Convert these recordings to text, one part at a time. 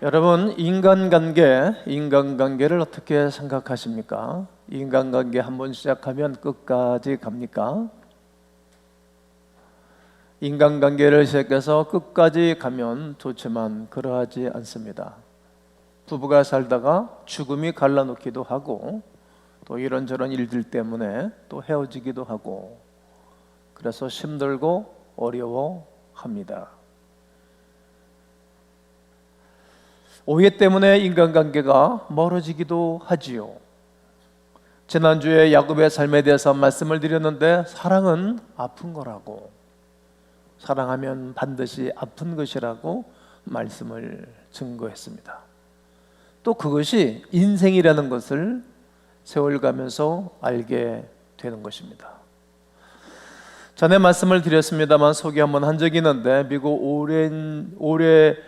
여러분, 인간관계를 어떻게 생각하십니까? 인간관계 한번 시작하면 끝까지 갑니까? 인간관계를 시작해서 끝까지 가면 좋지만 그러하지 않습니다. 부부가 살다가 죽음이 갈라놓기도 하고 또 이런저런 일들 때문에 또 헤어지기도 하고 그래서 힘들고 어려워합니다. 오해 때문에 인간관계가 멀어지기도 하지요. 지난주에 야곱의 삶에 대해서 말씀을 드렸는데 사랑은 아픈 거라고, 사랑하면 반드시 아픈 것이라고 말씀을 증거했습니다. 또 그것이 인생이라는 것을 세월 가면서 알게 되는 것입니다. 전에 말씀을 드렸습니다만 소개 한번 한 적이 있는데 미국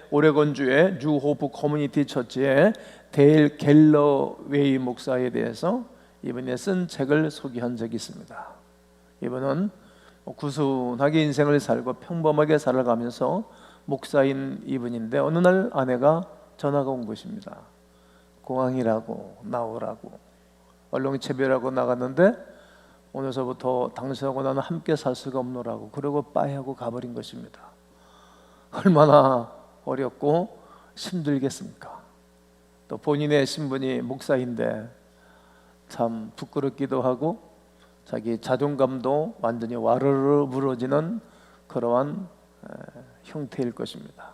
오레곤주의 뉴호프 커뮤니티 처치의 데일 갤러웨이 목사에 대해서 이분이 쓴 책을 소개한 적이 있습니다. 이분은 구순하게 인생을 살고 평범하게 살아가면서 목사인 이분인데 어느 날 아내가 전화가 온 것입니다. 공항이라고 나오라고, 얼렁채비라고 나갔는데 오늘서부터 당신하고 나는 함께 살 수가 없노라고, 그러고 빠이하고 가버린 것입니다. 얼마나 어렵고 힘들겠습니까? 또 본인의 신분이 목사인데 참 부끄럽기도 하고 자기 자존감도 완전히 와르르 무너지는 그러한 형태일 것입니다.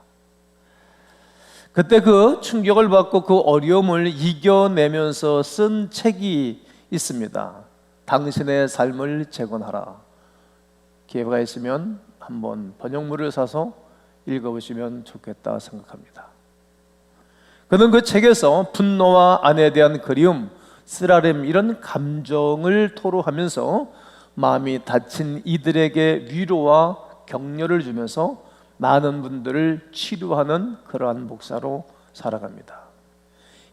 그때 그 충격을 받고 그 어려움을 이겨내면서 쓴 책이 있습니다. 당신의 삶을 재건하라. 기회가 있으면 한번 번역물을 사서 읽어보시면 좋겠다 생각합니다. 그는 그 책에서 분노와 아내에 대한 그리움, 쓰라림 이런 감정을 토로하면서 마음이 다친 이들에게 위로와 격려를 주면서 많은 분들을 치료하는 그러한 목사로 살아갑니다.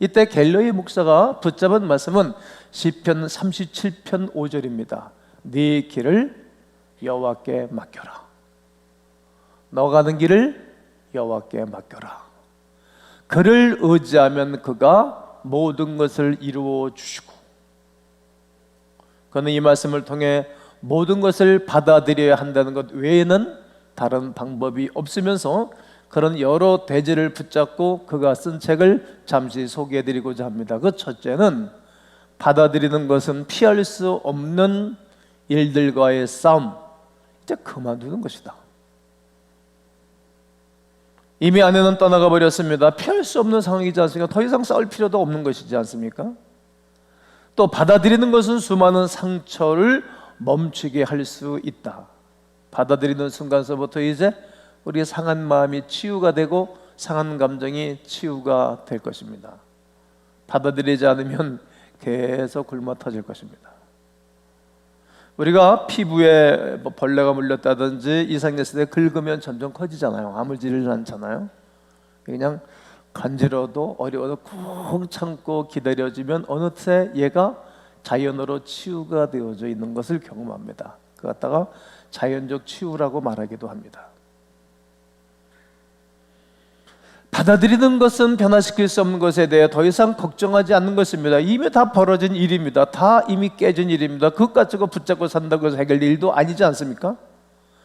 이때 갤러웨이 목사가 붙잡은 말씀은 시편 37편 5절입니다. 네 길을 여호와께 맡겨라. 너 가는 길을 여호와께 맡겨라. 그를 의지하면 그가 모든 것을 이루어 주시고, 그는 이 말씀을 통해 모든 것을 받아들여야 한다는 것 외에는 다른 방법이 없으면서 그런 여러 대지를 붙잡고 그가 쓴 책을 잠시 소개해드리고자 합니다. 그 첫째는 받아들이는 것은 피할 수 없는 일들과의 싸움, 이제 그만두는 것이다. 이미 아내는 떠나가 버렸습니다. 피할 수 없는 상황이지 않습니까? 더 이상 싸울 필요도 없는 것이지 않습니까? 또 받아들이는 것은 수많은 상처를 멈추게 할 수 있다. 받아들이는 순간서부터 이제 우리의 상한 마음이 치유가 되고 상한 감정이 치유가 될 것입니다. 받아들이지 않으면 계속 굶어 터질 것입니다. 우리가 피부에 벌레가 물렸다든지 이상했을 때 긁으면 점점 커지잖아요. 아물지를 않잖아요. 그냥 간지러도 어려워도 꾹 참고 기다려지면 어느새 얘가 자연으로 치유가 되어져 있는 것을 경험합니다. 그 갖다가 자연적 치유라고 말하기도 합니다. 받아들이는 것은 변화시킬 수 없는 것에 대해 더 이상 걱정하지 않는 것입니다. 이미 다 벌어진 일입니다. 다 이미 깨진 일입니다. 그것 가지고 붙잡고 산다고 해서 해결될 일도 아니지 않습니까?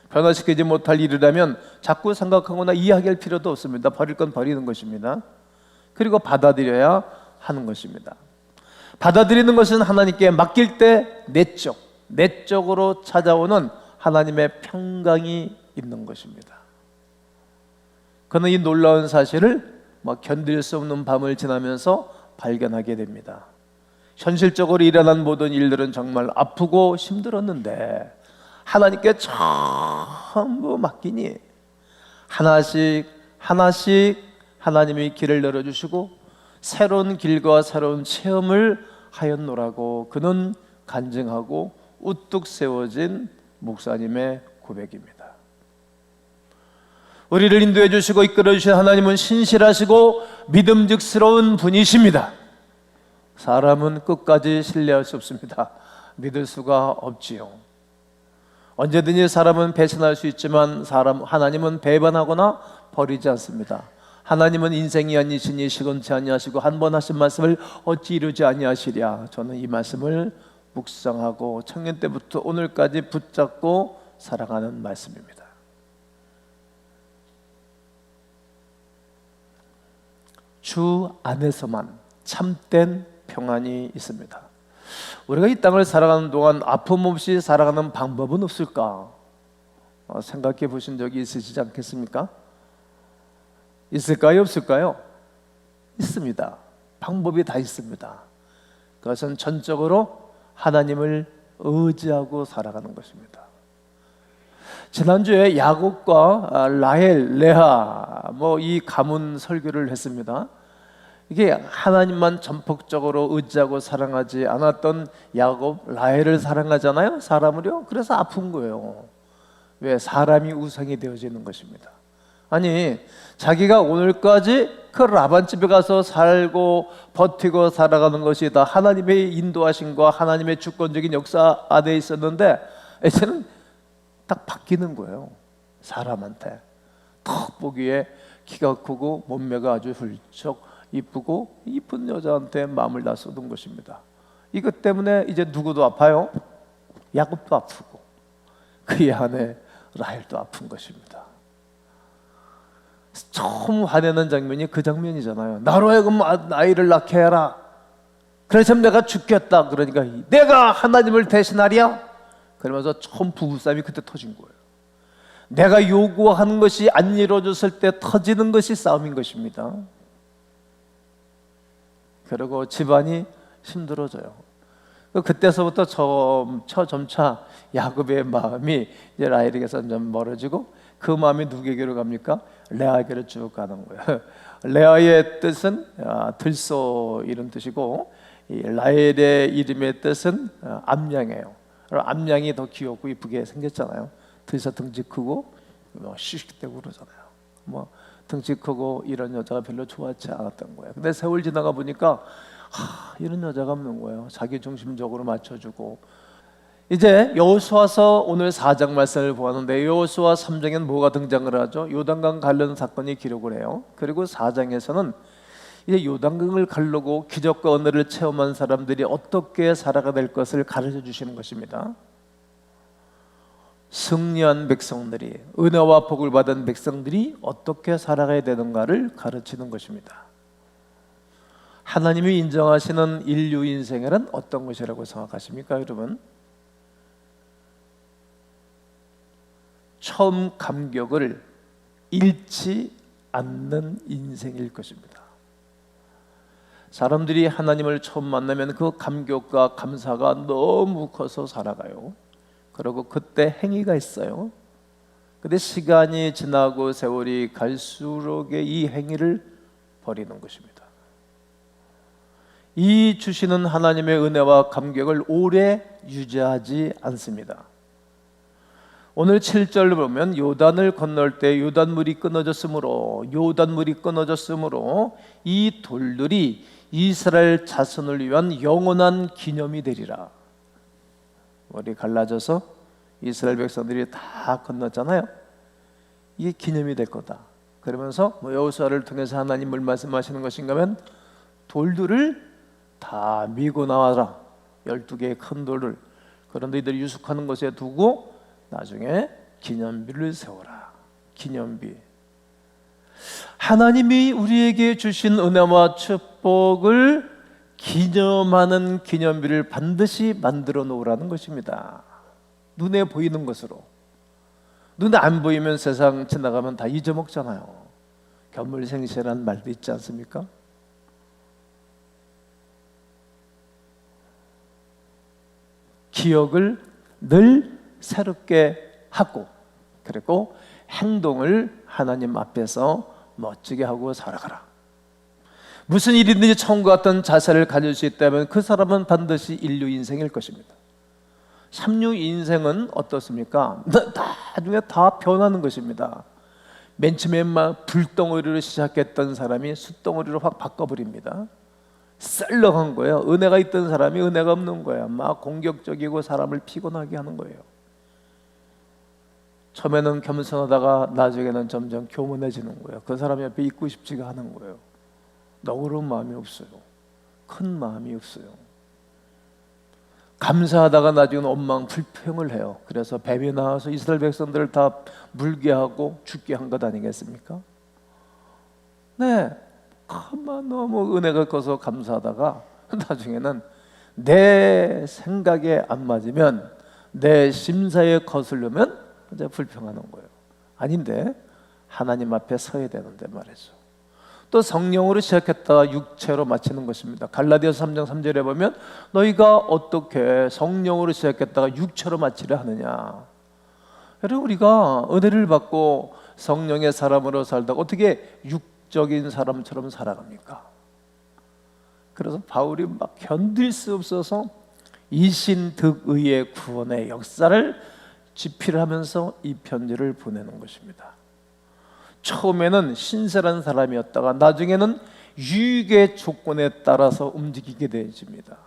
변화시키지 못할 일이라면 자꾸 생각하거나 이야기할 필요도 없습니다. 버릴 건 버리는 것입니다. 그리고 받아들여야 하는 것입니다. 받아들이는 것은 하나님께 맡길 때 내적으로 찾아오는 하나님의 평강이 있는 것입니다. 그는 이 놀라운 사실을 견딜 수 없는 밤을 지나면서 발견하게 됩니다. 현실적으로 일어난 모든 일들은 정말 아프고 힘들었는데 하나님께 전부 맡기니 하나씩 하나님이 길을 열어주시고 새로운 길과 새로운 체험을 하였노라고 그는 간증하고 우뚝 세워진 목사님의 고백입니다. 우리를 인도해 주시고 이끌어 주신 하나님은 신실하시고 믿음직스러운 분이십니다. 사람은 끝까지 신뢰할 수 없습니다. 믿을 수가 없지요. 언제든지 사람은 배신할 수 있지만 하나님은 배반하거나 버리지 않습니다. 하나님은 인생이 아니시니 시건치 아니하시고 한 번 하신 말씀을 어찌 이루지 아니하시랴. 저는 이 말씀을 묵상하고 청년 때부터 오늘까지 붙잡고 살아가는 말씀입니다. 주 안에서만 참된 평안이 있습니다. 우리가 이 땅을 살아가는 동안 아픔 없이 살아가는 방법은 없을까? 생각해 보신 적이 있으시지 않겠습니까? 있을까요? 없을까요? 있습니다. 방법이 다 있습니다. 그것은 전적으로 하나님을 의지하고 살아가는 것입니다. 지난주에 야곱과 라헬, 레아 이 가문 설교를 했습니다. 이게 하나님만 전폭적으로 의지하고 사랑하지 않았던 야곱, 라헬을 사랑하잖아요. 사람을요. 그래서 아픈 거예요. 왜? 사람이 우상이 되어지는 것입니다. 아니, 자기가 오늘까지 그 라반 집에 가서 살고 버티고 살아가는 것이 다 하나님의 인도하심과 하나님의 주권적인 역사 안에 있었는데 이제는 딱 바뀌는 거예요. 사람한테 턱 보기에 키가 크고 몸매가 아주 훌쩍 이쁘고 이쁜 여자한테 마음을 다 쏟은 것입니다. 이것 때문에 이제 누구도 아파요? 야곱도 아프고 그의 아내 라헬도 아픈 것입니다. 처음 화내는 장면이 그 장면이잖아요. 나로 하여금 아이를 낳게 해라. 그래서 내가 죽겠다. 그러니까 내가 하나님을 대신하랴? 그러면서 처음 부부싸움이 그때 터진 거예요. 내가 요구하는 것이 안 이루어졌을 때 터지는 것이 싸움인 것입니다. 그리고 집안이 힘들어져요. 그때서부터 점차 야곱의 마음이 이제 라헬에게서 좀 멀어지고 그 마음이 누구에게로 갑니까? 레아에게로 쭉 가는 거예요. 레아의 뜻은 들소 이런 뜻이고 이 라헬의 이름의 뜻은 암양이에요. 암양이 더 귀엽고 이쁘게 생겼잖아요. 들소 등치 크고 씩씩대고 그러잖아요. 등치 크고 이런 여자가 별로 좋아하지 않았던 거예요. 근데 세월 지나가 보니까 이런 여자가 없는 거예요. 자기 중심적으로 맞춰주고. 이제 여호수아서 오늘 4장 말씀을 보았는데 여호수아 3장에는 뭐가 등장을 하죠? 요단강 관련 사건이 기록을 해요. 그리고 4장에서는 이제 요단강을 가르고 기적과 은혜를 체험한 사람들이 어떻게 살아가 될 것을 가르쳐 주시는 것입니다. 승리한 백성들이, 은혜와 복을 받은 백성들이 어떻게 살아가야 되는가를 가르치는 것입니다. 하나님이 인정하시는 인류 인생에는 어떤 것이라고 생각하십니까, 여러분? 처음 감격을 잃지 않는 인생일 것입니다. 사람들이 하나님을 처음 만나면 그 감격과 감사가 너무 커서 살아가요. 그리고 그때 행위가 있어요. 근데 시간이 지나고 세월이 갈수록 이 행위를 버리는 것입니다. 이 주시는 하나님의 은혜와 감격을 오래 유지하지 않습니다. 오늘 7절을 보면 요단을 건널 때 요단물이 끊어졌으므로 이 돌들이 이스라엘 자손을 위한 영원한 기념이 되리라. 우리 갈라져서 이스라엘 백성들이 다 건넜잖아요. 이게 기념이 될 거다. 그러면서 여호수아를 통해서 하나님을 말씀하시는 것인가 하면 돌들을 다 미고 나와라. 12개의 큰 돌을. 그런데 이들이 유숙하는 곳에 두고 나중에 기념비를 세워라. 기념비. 하나님이 우리에게 주신 은혜와 축복을 기념하는 기념비를 반드시 만들어 놓으라는 것입니다. 눈에 보이는 것으로. 눈에 안 보이면 세상 지나가면 다 잊어먹잖아요. 견물생시라는 말도 있지 않습니까? 기억을 늘 새롭게 하고 그리고 행동을 하나님 앞에서 멋지게 하고 살아가라. 무슨 일이든지 처음과 같은 자세를 가질 수 있다면 그 사람은 반드시 인류 인생일 것입니다. 삼류 인생은 어떻습니까? 나중에 다 변하는 것입니다. 맨 처음에 불덩어리로 시작했던 사람이 숯덩어리로 확 바꿔버립니다. 썰렁한 거예요. 은혜가 있던 사람이 은혜가 없는 거예요. 막 공격적이고 사람을 피곤하게 하는 거예요. 처음에는 겸손하다가 나중에는 점점 교만해지는 거예요. 그 사람 옆에 있고 싶지가 않은 거예요. 너그러운 마음이 없어요. 큰 마음이 없어요. 감사하다가 나중에는 원망 불평을 해요. 그래서 뱀이 나와서 이스라엘 백성들을 다 물게 하고 죽게 한 것 아니겠습니까? 네, 그만 너무 은혜가 커서 감사하다가 나중에는 내 생각에 안 맞으면, 내 심사에 거슬려면 이제 불평하는 거예요. 아닌데 하나님 앞에 서야 되는데 말이죠. 또 성령으로 시작했다가 육체로 마치는 것입니다. 갈라디아서 3장 3절에 보면 너희가 어떻게 성령으로 시작했다가 육체로 마치려 하느냐. 여러분, 우리가 은혜를 받고 성령의 사람으로 살다가 어떻게 육적인 사람처럼 살아갑니까? 그래서 바울이 막 견딜 수 없어서 이신득의의 구원의 역사를 집필하면서 이 편지를 보내는 것입니다. 처음에는 신실한 사람이었다가 나중에는 유익의 조건에 따라서 움직이게 되어집니다.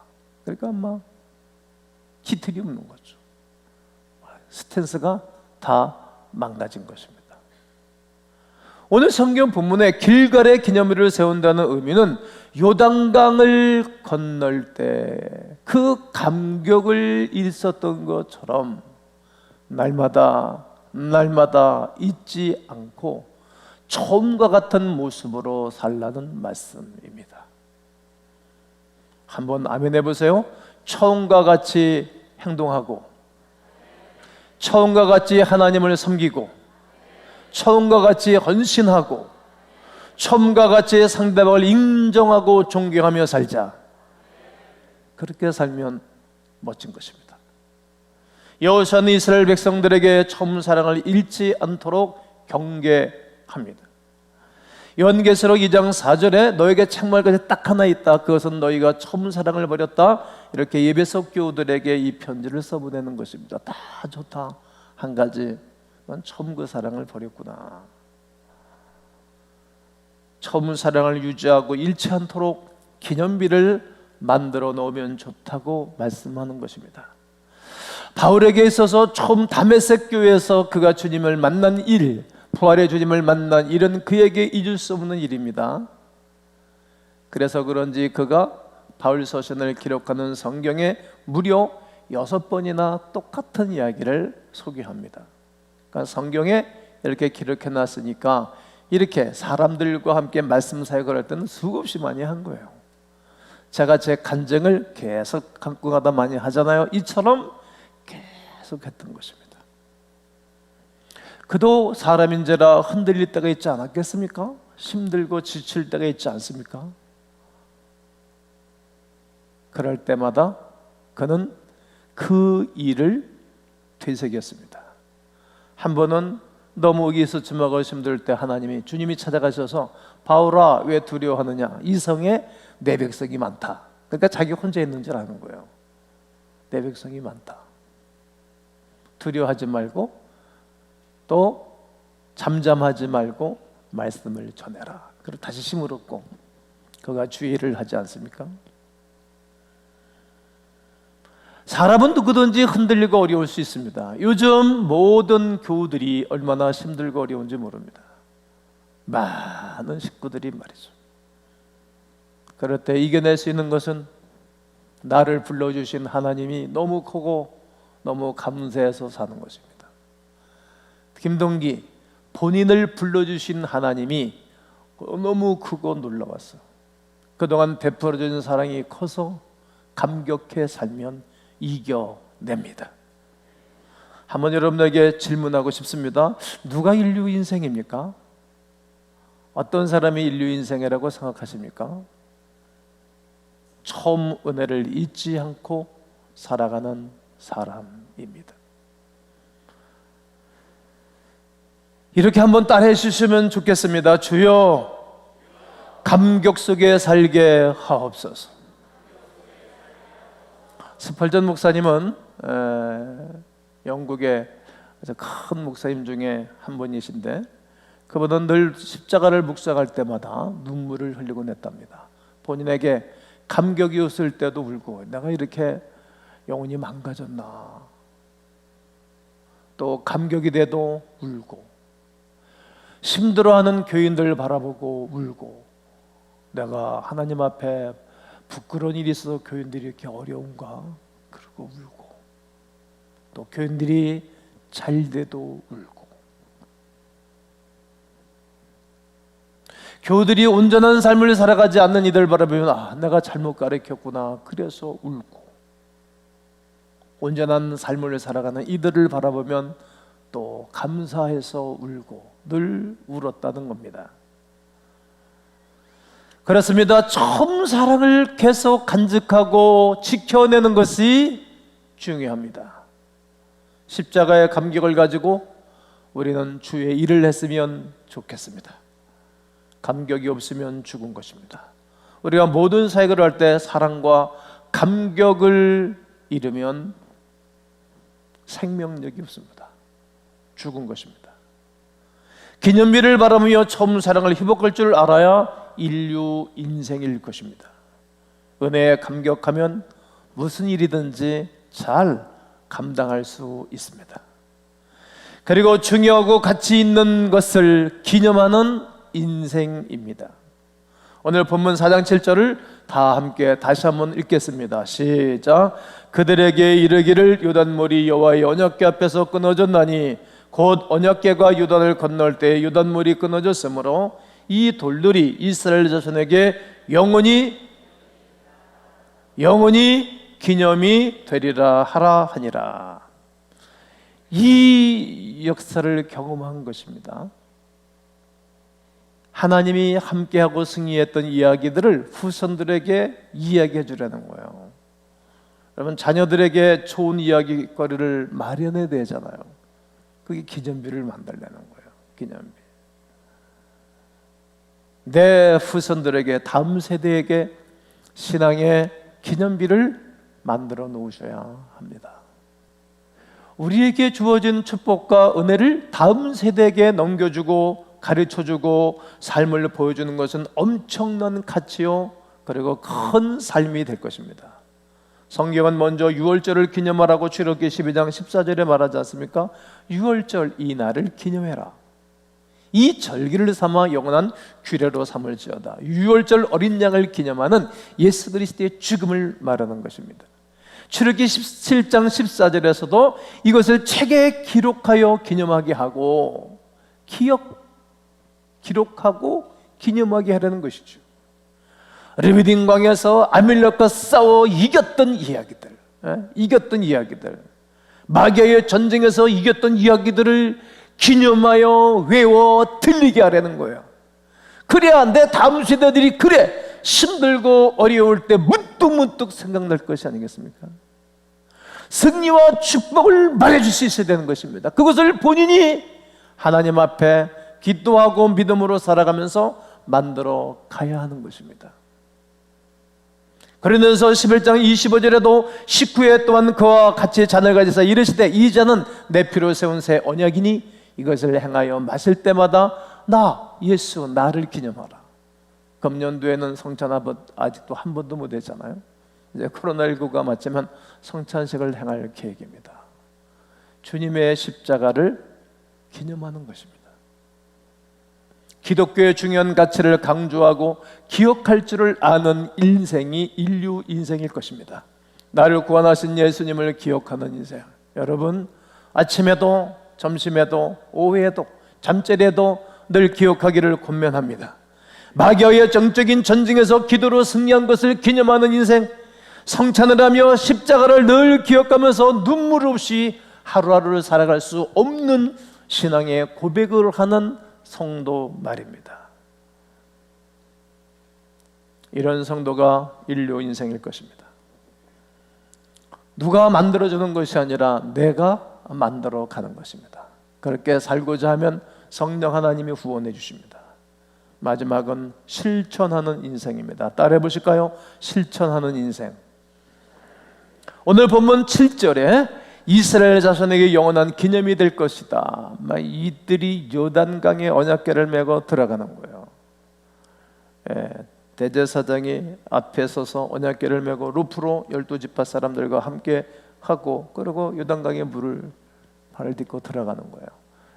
그러니까 막 기틀이 없는 거죠. 스탠스가 다 망가진 것입니다. 오늘 성경 본문에 길갈의 기념일을 세운다는 의미는 요단강을 건널 때 그 감격을 있었던 것처럼 날마다 잊지 않고 처음과 같은 모습으로 살라는 말씀입니다. 한번 아멘 해보세요. 처음과 같이 행동하고, 처음과 같이 하나님을 섬기고, 처음과 같이 헌신하고, 처음과 같이 상대방을 인정하고 존경하며 살자. 그렇게 살면 멋진 것입니다. 여호수아는 이스라엘 백성들에게 처음 사랑을 잃지 않도록 경계합니다. 요한계시록 2장 4절에 너에게 책망할 것이 딱 하나 있다. 그것은 너희가 처음 사랑을 버렸다. 이렇게 예배소 교우들에게 이 편지를 써보내는 것입니다. 다 좋다. 한 가지, 넌 처음 그 사랑을 버렸구나. 처음 사랑을 유지하고 잃지 않도록 기념비를 만들어 놓으면 좋다고 말씀하는 것입니다. 바울에게 있어서 처음 다메섹 교회에서 그가 주님을 만난 일, 부활의 주님을 만난 일은 그에게 잊을 수 없는 일입니다. 그래서 그런지 그가 바울 서신을 기록하는 성경에 무려 6번이나 똑같은 이야기를 소개합니다. 그러니까 성경에 이렇게 기록해 놨으니까 이렇게 사람들과 함께 말씀 사역을 할 때는 수없이 많이 한 거예요. 제가 제 간증을 계속 갖고 가다 많이 하잖아요. 이처럼 계속 했던 것입니다. 그도 사람인지라 흔들릴 때가 있지 않았겠습니까? 힘들고 지칠 때가 있지 않습니까? 그럴 때마다 그는 그 일을 되새겼습니다. 한 번은 너무 의기에서 주먹을 힘들 때 주님이 찾아가셔서 바울아 왜 두려워하느냐, 이 성에 내 백성이 많다. 그러니까 자기 혼자 있는 줄 아는 거예요. 내 백성이 많다. 두려워하지 말고 또 잠잠하지 말고 말씀을 전해라. 그리고 다시 힘을 얻고 그가 주의를 하지 않습니까? 사람은 누구든지 흔들리고 어려울 수 있습니다. 요즘 모든 교우들이 얼마나 힘들고 어려운지 모릅니다. 많은 식구들이 말이죠. 그럴 때 이겨낼 수 있는 것은 나를 불러주신 하나님이 너무 크고 너무 감사해서 사는 것입니다. 김동기, 본인을 불러주신 하나님이 너무 크고 놀라웠어. 그동안 베풀어준 사랑이 커서 감격해 살면 이겨냅니다. 한번 여러분에게 질문하고 싶습니다. 누가 인류 인생입니까? 어떤 사람이 인류 인생이라고 생각하십니까? 처음 은혜를 잊지 않고 살아가는 사람입니다. 이렇게 한번 따라해 주시면 좋겠습니다. 주여, 감격 속에 살게 하옵소서. 스펄전 목사님은 영국의 아주 큰 목사님 중에 한 분이신데, 그분은 늘 십자가를 묵상할 때마다 눈물을 흘리곤 했답니다. 본인에게 감격이 없을 때도 울고, 내가 이렇게 영혼이 망가졌나. 또 감격이 돼도 울고, 힘들어하는 교인들을 바라보고 울고, 내가 하나님 앞에 부끄러운 일이 있어서 교인들이 이렇게 어려운가 그러고 울고, 또 교인들이 잘 돼도 울고, 교우들이 온전한 삶을 살아가지 않는 이들 바라보면 내가 잘못 가르쳤구나 그래서 울고, 온전한 삶을 살아가는 이들을 바라보면 또 감사해서 울고 늘 울었다는 겁니다. 그렇습니다. 처음 사랑을 계속 간직하고 지켜내는 것이 중요합니다. 십자가의 감격을 가지고 우리는 주의 일을 했으면 좋겠습니다. 감격이 없으면 죽은 것입니다. 우리가 모든 사역을 할 때 사랑과 감격을 잃으면 생명력이 없습니다. 죽은 것입니다. 기념비를 바라보며 처음 사랑을 회복할 줄 알아야 인류 인생일 것입니다. 은혜에 감격하면 무슨 일이든지 잘 감당할 수 있습니다. 그리고 중요하고 가치 있는 것을 기념하는 인생입니다. 오늘 본문 4장 7절을 다 함께 다시 한번 읽겠습니다. 시작. 그들에게 이르기를 요단물이 여호와의 언약궤 앞에서 끊어졌나니 곧 언약궤가 요단을 건널 때 요단물이 끊어졌으므로 이 돌들이 이스라엘 자손에게 영원히 기념이 되리라 하라 하니라. 이 역사를 경험한 것입니다. 하나님이 함께하고 승리했던 이야기들을 후손들에게 이야기해 주려는 거예요. 여러분, 자녀들에게 좋은 이야기거리를 마련해야 되잖아요. 그게 기념비를 만들려는 거예요. 기념비. 내 후손들에게, 다음 세대에게 신앙의 기념비를 만들어 놓으셔야 합니다. 우리에게 주어진 축복과 은혜를 다음 세대에게 넘겨주고 가르쳐주고 삶을 보여주는 것은 엄청난 가치요, 그리고 큰 삶이 될 것입니다. 성경은 먼저 유월절을 기념하라고 출애굽기 12장 14절에 말하지 않습니까? 유월절 이 날을 기념해라. 이 절기를 삼아 영원한 규례로 삼을지어다. 유월절 어린 양을 기념하는 예수 그리스도의 죽음을 말하는 것입니다. 출애굽기 17장 14절에서도 이것을 책에 기록하여 기념하게 하고 기록하고 기념하게 하려는 것이죠. 르비딤 광야에서 아말렉과 싸워 이겼던 이야기들, 마귀의 전쟁에서 이겼던 이야기들을 기념하여 외워 들리게 하려는 거예요. 그래야 내 다음 세대들이 힘들고 어려울 때 문득문득 생각날 것이 아니겠습니까? 승리와 축복을 말해줄 수 있어야 되는 것입니다. 그것을 본인이 하나님 앞에 기도하고 믿음으로 살아가면서 만들어 가야 하는 것입니다. 그러면서 11장 25절에도 식후에 또한 그와 같이 잔을 가지사 이르시되 이 잔은 내 피로 세운 새 언약이니 이것을 행하여 마실 때마다 예수 나를 기념하라. 금년도에는 성찬합은 아직도 한 번도 못 했잖아요. 이제 코로나19가 마치면 성찬식을 행할 계획입니다. 주님의 십자가를 기념하는 것입니다. 기독교의 중요한 가치를 강조하고 기억할 줄을 아는 인생이 인류 인생일 것입니다. 나를 구원하신 예수님을 기억하는 인생. 여러분, 아침에도 점심에도 오후에도 잠자리에도 늘 기억하기를 권면합니다. 마귀와의 정적인 전쟁에서 기도로 승리한 것을 기념하는 인생, 성찬을 하며 십자가를 늘 기억하면서 눈물 없이 하루하루를 살아갈 수 없는 신앙의 고백을 하는 성도 말입니다. 이런 성도가 인류 인생일 것입니다. 누가 만들어주는 것이 아니라 내가 만들어 가는 것입니다. 그렇게 살고자 하면 성령 하나님이 후원해 주십니다. 마지막은 실천하는 인생입니다. 따라해 보실까요? 실천하는 인생. 오늘 본문 7절에 이스라엘 자손에게 영원한 기념이 될 것이다. 이들이 요단강에 언약궤를 메고 들어가는 거예요. 대제사장이 앞에 서서 언약궤를 메고 루프로 12지파 사람들과 함께 하고, 그리고 요단강에 물을 팔을 딛고 들어가는 거예요.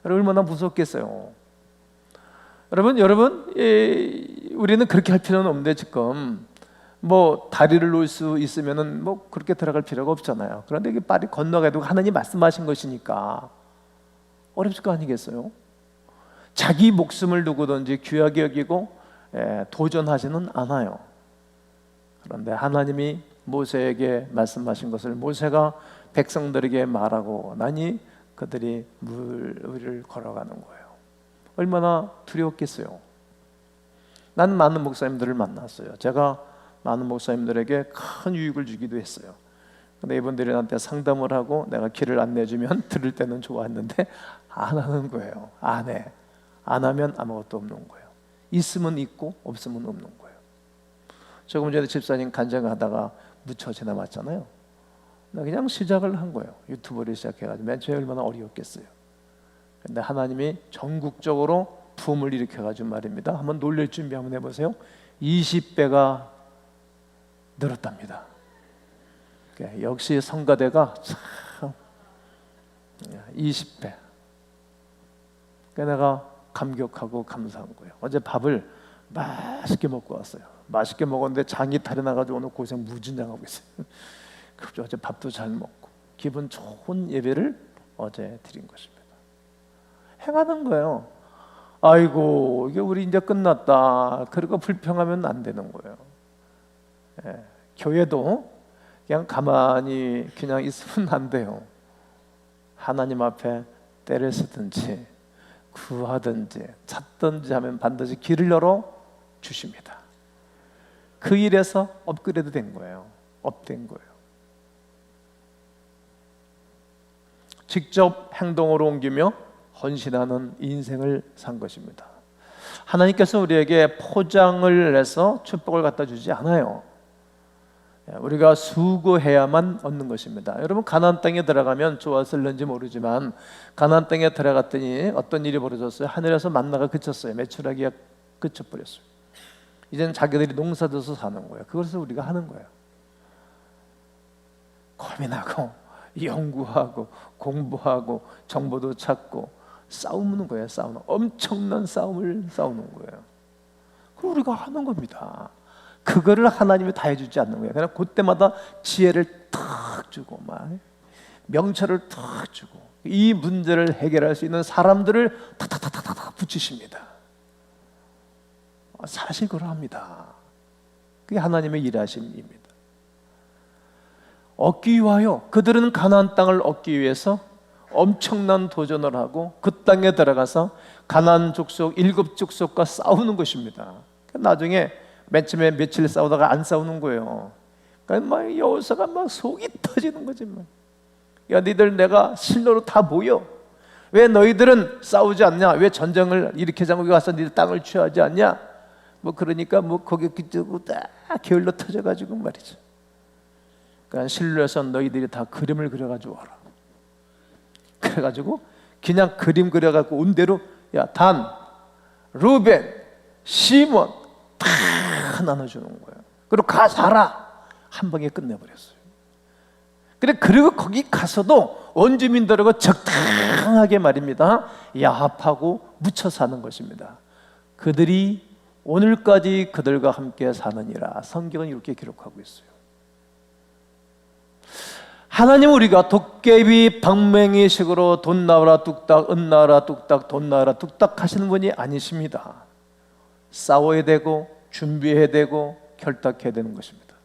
여러분 얼마나 무섭겠어요. 여러분 우리는 그렇게 할 필요는 없는데 지금 뭐 다리를 놓을 수 있으면은 뭐 그렇게 들어갈 필요가 없잖아요. 그런데 이게 빨리 건너가도 하나님 말씀하신 것이니까 어렵을 거 아니겠어요? 자기 목숨을 두고든지 귀하게 여기고 도전하지는 않아요. 그런데 하나님이 모세에게 말씀하신 것을 모세가 백성들에게 말하고 나니 그들이 물 위를 걸어가는 거예요. 얼마나 두려웠겠어요. 난 많은 목사님들을 만났어요. 제가 많은 목사님들에게 큰 유익을 주기도 했어요. 근데 이분들이 나한테 상담을 하고 내가 길을 안내주면 들을 때는 좋았는데 안 하는 거예요. 안 해. 안 하면 아무것도 없는 거예요. 있으면 있고 없으면 없는 거예요. 조금 전에 집사님 간증하다가 무처 지나갔잖아요. 나 그냥 시작을 한 거예요. 유튜브를 시작해가지고 맨 처음에 얼마나 어려웠겠어요. 근데 하나님이 전국적으로 붐을 일으켜가지고 말입니다. 한번 놀랄 준비 한번 해보세요. 20배가 늘었답니다. 역시 성가대가 참 20배. 내가 감격하고 감사한 거예요. 어제 밥을 맛있게 먹고 왔어요. 맛있게 먹었는데 장이 탈이 나가지고 오늘 고생 무진장하고 있어요. 어제 밥도 잘 먹고 기분 좋은 예배를 어제 드린 것입니다. 행하는 거예요. 아이고 이게 우리 이제 끝났다. 그리고 불평하면 안 되는 거예요. 교회도 그냥 가만히 그냥 있으면 안 돼요. 하나님 앞에 때를 쓰든지 구하든지 찾든지 하면 반드시 길을 열어 주십니다. 그 일에서 업그레이드 된 거예요. 업된 거예요. 직접 행동으로 옮기며 헌신하는 인생을 산 것입니다. 하나님께서 우리에게 포장을 해서 축복을 갖다 주지 않아요. 우리가 수고해야만 얻는 것입니다. 여러분 가나안 땅에 들어가면 좋았을는지 모르지만 가나안 땅에 들어갔더니 어떤 일이 벌어졌어요? 하늘에서 만나가 그쳤어요. 메추라기가 그쳐버렸어요. 이제는 자기들이 농사져서 사는 거예요. 그것을 우리가 하는 거예요. 고민하고 연구하고 공부하고 정보도 찾고 싸우는 거예요. 엄청난 싸움을 싸우는 거예요. 그걸 우리가 하는 겁니다. 그거를 하나님이 다 해주지 않는 거예요. 그냥 그때마다 지혜를 탁 주고 막 명철을 탁 주고 이 문제를 해결할 수 있는 사람들을 탁탁탁탁탁 붙이십니다. 사실 그러합니다. 그게 하나님의 일하심입니다. 얻기 위하여 그들은 가나안 땅을 얻기 위해서 엄청난 도전을 하고 그 땅에 들어가서 가나안 족속 7족속과 싸우는 것입니다. 나중에 맨 처음에 며칠 싸우다가 안 싸우는 거예요. 그러니까 막 여호수아가 막 속이 터지는 거지. 야, 니들 내가 실로로 다 모여. 왜 너희들은 싸우지 않냐? 왜 전쟁을 일으키자고 여기 와서 니들 땅을 취하지 않냐? 뭐 그러니까 뭐 거기 그때고 딱 게을러 터져가지고 말이죠. 그러니까 실로에서 너희들이 다 그림을 그려가지고 와라. 그래가지고 그냥 그림 그려갖고 온 대로 야, 단, 루벤, 시몬 다 나눠주는 거예요. 그리고 가 살아 한 방에 끝내버렸어요. 그리고 거기 가서도 원주민들하고 적당하게 말입니다. 야합하고 묻혀 사는 것입니다. 그들이 오늘까지 그들과 함께 사느니라. 성경은 이렇게 기록하고 있어요. 하나님은 우리가 도깨비 방맹이 식으로 돈 나와라 뚝딱, 은 나와라 뚝딱, 돈 나와라 뚝딱 하시는 분이 아니십니다. 싸워야 되고 준비해야 되고 결탁해야 되는 것입니다.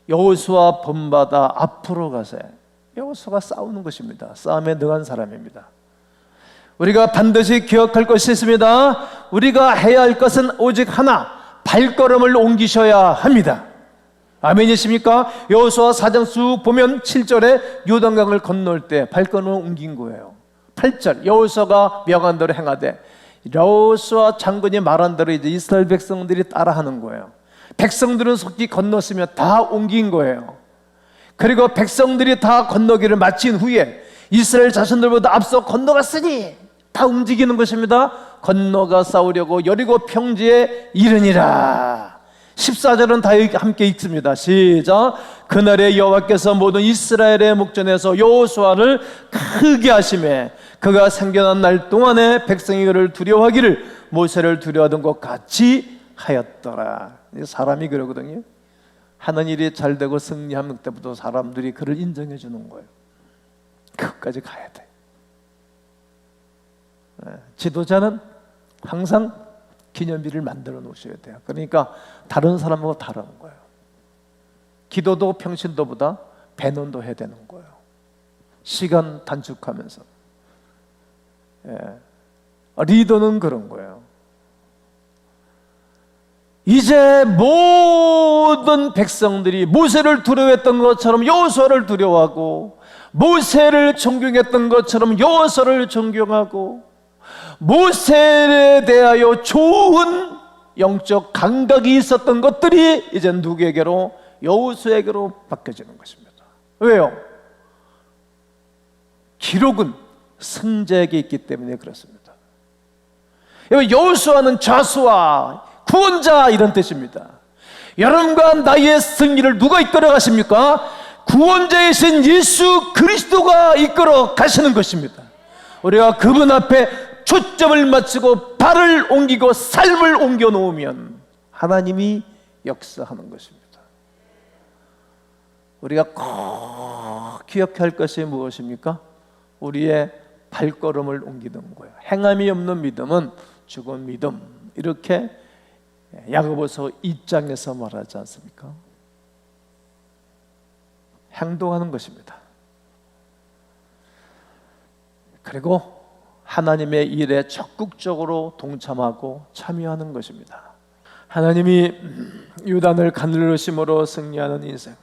여호수아 본받아 앞으로 가세. 여호수아가 싸우는 것입니다. 싸움에 능한 사람입니다. 우리가 반드시 기억할 것이 있습니다. 우리가 해야 할 것은 오직 하나, 발걸음을 옮기셔야 합니다. 아멘이십니까? 여호수아 4장 쭉 보면 7절에 요단강을 건널 때 발걸음을 옮긴 거예요. 8절 여호수아가 명한 대로 행하되 여호수아 장군이 말한 대로 이제 이스라엘 백성들이 따라하는 거예요. 백성들은 속히 건넜으면 다 옮긴 거예요. 그리고 백성들이 다 건너기를 마친 후에 이스라엘 자신들보다 앞서 건너갔으니 다 움직이는 것입니다. 건너가 싸우려고 여리고 평지에 이르니라. 14절은 다 함께 읽습니다. 시작. 그날에 여호와께서 모든 이스라엘의 목전에서 여호수아를 크게 하시매 그가 생겨난 날 동안에 백성이 그를 두려워하기를 모세를 두려워하던 것 같이 하였더라. 사람이 그러거든요. 하는 일이 잘 되고 승리하는 때부터 사람들이 그를 인정해 주는 거예요. 그것까지 가야 돼. 지도자는 항상 기념비를 만들어 놓으셔야 돼요. 그러니까 다른 사람하고 다른 거예요. 기도도 평신도보다 배론도 해야 되는 거예요. 시간 단축하면서. 리더는 그런 거예요. 이제 모든 백성들이 모세를 두려워했던 것처럼 여호수아를 두려워하고, 모세를 존경했던 것처럼 여호수아를 존경하고, 모세에 대하여 좋은 영적 감각이 있었던 것들이 이제 누구에게로? 여호수아에게로 바뀌어지는 것입니다. 왜요? 기록은 승자에게 있기 때문에 그렇습니다. 여호수아는 좌수와 구원자 이런 뜻입니다. 여러분과 나의 승리를 누가 이끌어 가십니까? 구원자이신 예수 그리스도가 이끌어 가시는 것입니다. 우리가 그분 앞에 초점을 맞추고 발을 옮기고 삶을 옮겨 놓으면 하나님이 역사하는 것입니다. 우리가 꼭 기억해야 할 것이 무엇입니까? 우리의 발걸음을 옮기는 거예요. 행함이 없는 믿음은 죽은 믿음, 이렇게 야고보서 2장에서 말하지 않습니까? 행동하는 것입니다. 그리고 하나님의 일에 적극적으로 동참하고 참여하는 것입니다. 하나님이 유단을 가늘으심으로 승리하는 인생,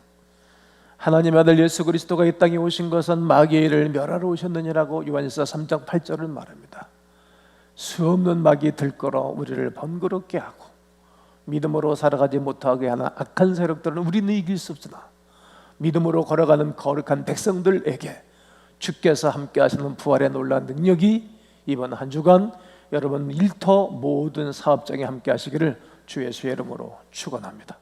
하나님의 아들 예수 그리스도가 이 땅에 오신 것은 마귀의 일을 멸하러 오셨느니라고 요한일서 3장 8절을 말합니다. 수없는 마귀 들끓어 우리를 번거롭게 하고 믿음으로 살아가지 못하게 하는 악한 세력들은 우리는 이길 수 없으나 믿음으로 걸어가는 거룩한 백성들에게 주께서 함께 하시는 부활의 놀라운 능력이 이번 한 주간 여러분 일터 모든 사업장에 함께 하시기를 주 예수의 이름으로 축원합니다.